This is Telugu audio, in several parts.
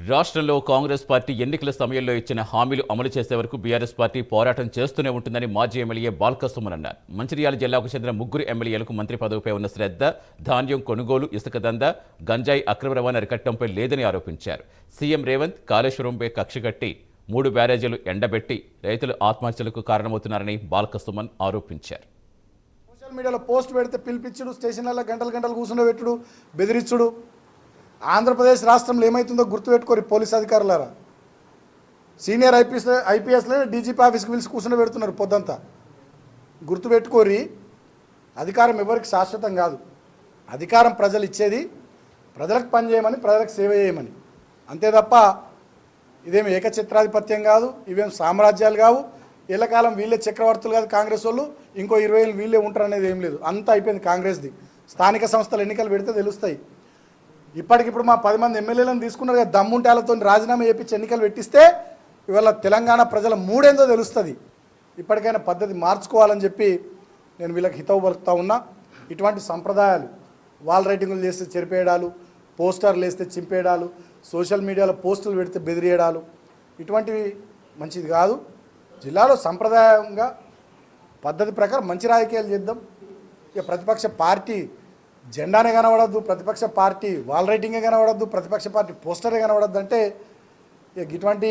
రాష్ట్రంలో కాంగ్రెస్ పార్టీ ఎన్నికల సమయంలో ఇచ్చిన హామీలు అమలు చేసే వరకు బీఆర్ఎస్ పార్టీ పోరాటం చేస్తూనే ఉంటుందని మాజీ ఎమ్మెల్యే బాల్కసుమన్ అన్నారు. మంచిర్యాల జిల్లాకు చెందిన ముగ్గురు ఎమ్మెల్యేలకు మంత్రి పదవిపై ఉన్న శ్రద్ధ, ధాన్యం కొనుగోలు, ఇసుక దందా, గంజాయి అక్రమ రవాణా అరికట్టడంపై లేదని ఆరోపించారు. సీఎం రేవంత్ కాళేశ్వరంపై కక్షగట్టి 3 బ్యారేజీలు ఎండబెట్టి రైతుల ఆత్మహత్యలకు కారణమవుతున్నారని బాల్కసుమన్ ఆరోపించారు. సోషల్ మీడియాలో పోస్ట్ పెడితే పిలిపించుడు, స్టేషన్లలో గంటలు గంటలు కూర్చుండబెట్టుడు, బెదిరించుడు. ఆంధ్రప్రదేశ్ రాష్ట్రంలో ఏమవుతుందో గుర్తుపెట్టుకోరు పోలీస్ అధికారులారా. సీనియర్ ఐపీఎస్లే డీజీపీ ఆఫీస్కి పిలిచి కూర్చుండబెడుతున్నారు పొద్దంతా. గుర్తుపెట్టుకోరి, అధికారం ఎవరికి శాశ్వతం కాదు. అధికారం ప్రజలు ఇచ్చేది ప్రజలకు పనిచేయమని, ప్రజలకు సేవ చేయమని, అంతే తప్ప ఇదేమి ఏకఛత్రాధిపత్యం కాదు, ఇవేం సామ్రాజ్యాలు కావు. ఎల్లకాలం వీళ్ళే చక్రవర్తులు కాదు కాంగ్రెస్ వాళ్ళు, ఇంకో 20 ఏళ్ళు వీళ్ళే ఉంటారు అనేది ఏం లేదు. అంతా అయిపోయింది కాంగ్రెస్ది. స్థానిక సంస్థల ఎన్నికలు పెడితే తెలుస్తాయి. ఇప్పటికిప్పుడు మా 10 మంది ఎమ్మెల్యేలను తీసుకున్నారు కదా, దమ్ముంటాలతో రాజీనామా చేపించి ఎన్నికలు పెట్టిస్తే ఇవాళ తెలంగాణ ప్రజల మూడేందో తెలుస్తుంది. ఇప్పటికైనా పద్ధతి మార్చుకోవాలని చెప్పి నేను వీళ్ళకి హితవు పలుకుతా ఉన్నా. ఇటువంటి సంప్రదాయాలు, వాల్ రైటింగులు చేస్తే చెరిపేయడాలు, పోస్టర్లు వేస్తే చింపేయడాలు, సోషల్ మీడియాలో పోస్టులు పెడితే బెదిరియడాలు, ఇటువంటివి మంచిది కాదు. జిల్లాలో సంప్రదాయంగా పద్ధతి ప్రకారం మంచి రాజకీయాలు చేద్దాం. ఇక ప్రతిపక్ష పార్టీ జెండానే కనబడద్దు, ప్రతిపక్ష పార్టీ వాల్ రైటింగే కనబడద్దు, ప్రతిపక్ష పార్టీ పోస్టరే కనబడద్దు అంటే ఇక ఇటువంటి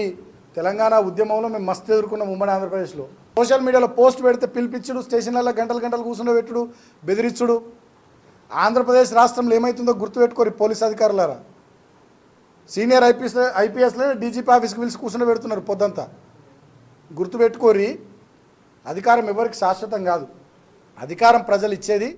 తెలంగాణ ఉద్యమంలో మేము మస్తు ఎదుర్కొన్నాం ఉమ్మడి ఆంధ్రప్రదేశ్లో. సోషల్ మీడియాలో పోస్ట్ పెడితే పిలిపించుడు, స్టేషన్లలో గంటలు గంటలు కూర్చుండబెట్టుడు, బెదిరించుడు. ఆంధ్రప్రదేశ్ రాష్ట్రంలో ఏమవుతుందో గుర్తుపెట్టుకోరు పోలీస్ అధికారులారా. సీనియర్ ఐపీఎస్లే డీజీపీ ఆఫీస్కి పిలిచి కూర్చుండబెడుతున్నారు పొద్దంతా. గుర్తుపెట్టుకోరి, అధికారం ఎవరికి శాశ్వతం కాదు. అధికారం ప్రజలు ఇచ్చేది